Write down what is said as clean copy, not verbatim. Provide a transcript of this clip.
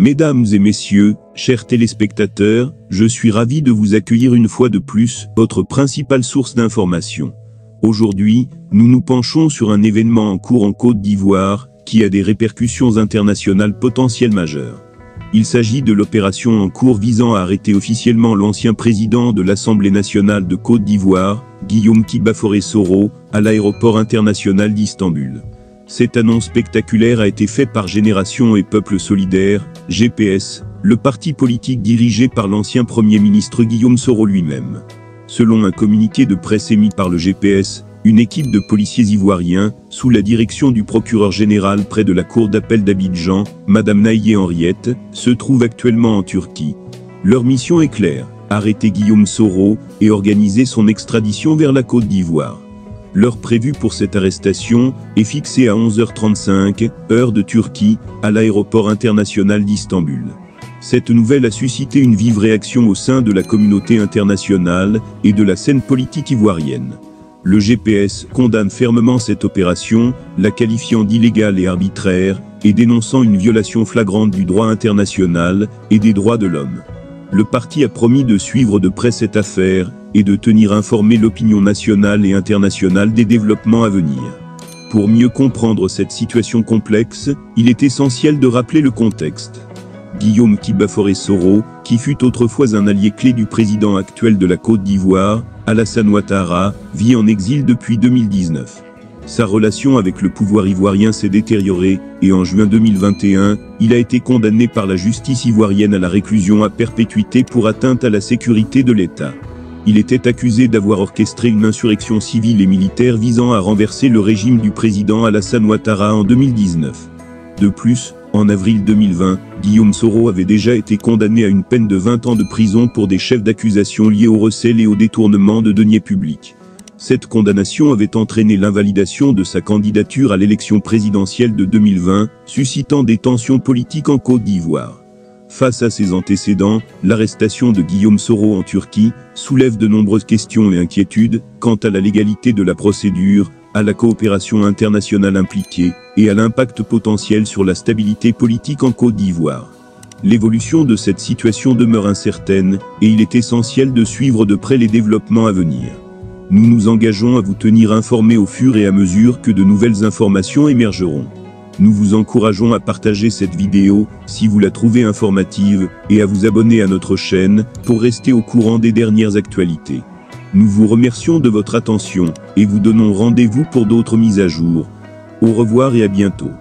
Mesdames et messieurs, chers téléspectateurs, je suis ravi de vous accueillir une fois de plus, votre principale source d'information. Aujourd'hui, nous nous penchons sur un événement en cours en Côte d'Ivoire, qui a des répercussions internationales potentielles majeures. Il s'agit de l'opération en cours visant à arrêter officiellement l'ancien président de l'Assemblée nationale de Côte d'Ivoire, Guillaume Kibaforé-Soro, à l'aéroport international d'Istanbul. Cette annonce spectaculaire a été faite par Génération et Peuple Solidaire, GPS, le parti politique dirigé par l'ancien Premier ministre Guillaume Soro lui-même. Selon un communiqué de presse émis par le GPS, une équipe de policiers ivoiriens, sous la direction du procureur général près de la cour d'appel d'Abidjan, Madame Naïe Henriette, se trouve actuellement en Turquie. Leur mission est claire, arrêter Guillaume Soro et organiser son extradition vers la Côte d'Ivoire. L'heure prévue pour cette arrestation est fixée à 11h35, heure de Turquie, à l'aéroport international d'Istanbul. Cette nouvelle a suscité une vive réaction au sein de la communauté internationale et de la scène politique ivoirienne. Le GPS condamne fermement cette opération, la qualifiant d'illégale et arbitraire, et dénonçant une violation flagrante du droit international et des droits de l'homme. Le parti a promis de suivre de près cette affaire et de tenir informée l'opinion nationale et internationale des développements à venir. Pour mieux comprendre cette situation complexe, il est essentiel de rappeler le contexte. Guillaume Kibaforé-Soro, qui fut autrefois un allié clé du président actuel de la Côte d'Ivoire, Alassane Ouattara, vit en exil depuis 2019. Sa relation avec le pouvoir ivoirien s'est détériorée, et en juin 2021, il a été condamné par la justice ivoirienne à la réclusion à perpétuité pour atteinte à la sécurité de l'État. Il était accusé d'avoir orchestré une insurrection civile et militaire visant à renverser le régime du président Alassane Ouattara en 2019. De plus, en avril 2020, Guillaume Soro avait déjà été condamné à une peine de 20 ans de prison pour des chefs d'accusation liés au recel et au détournement de deniers publics. Cette condamnation avait entraîné l'invalidation de sa candidature à l'élection présidentielle de 2020, suscitant des tensions politiques en Côte d'Ivoire. Face à ces antécédents, l'arrestation de Guillaume Soro en Turquie soulève de nombreuses questions et inquiétudes quant à la légalité de la procédure, à la coopération internationale impliquée et à l'impact potentiel sur la stabilité politique en Côte d'Ivoire. L'évolution de cette situation demeure incertaine et il est essentiel de suivre de près les développements à venir. Nous nous engageons à vous tenir informés au fur et à mesure que de nouvelles informations émergeront. Nous vous encourageons à partager cette vidéo si vous la trouvez informative et à vous abonner à notre chaîne pour rester au courant des dernières actualités. Nous vous remercions de votre attention et vous donnons rendez-vous pour d'autres mises à jour. Au revoir et à bientôt.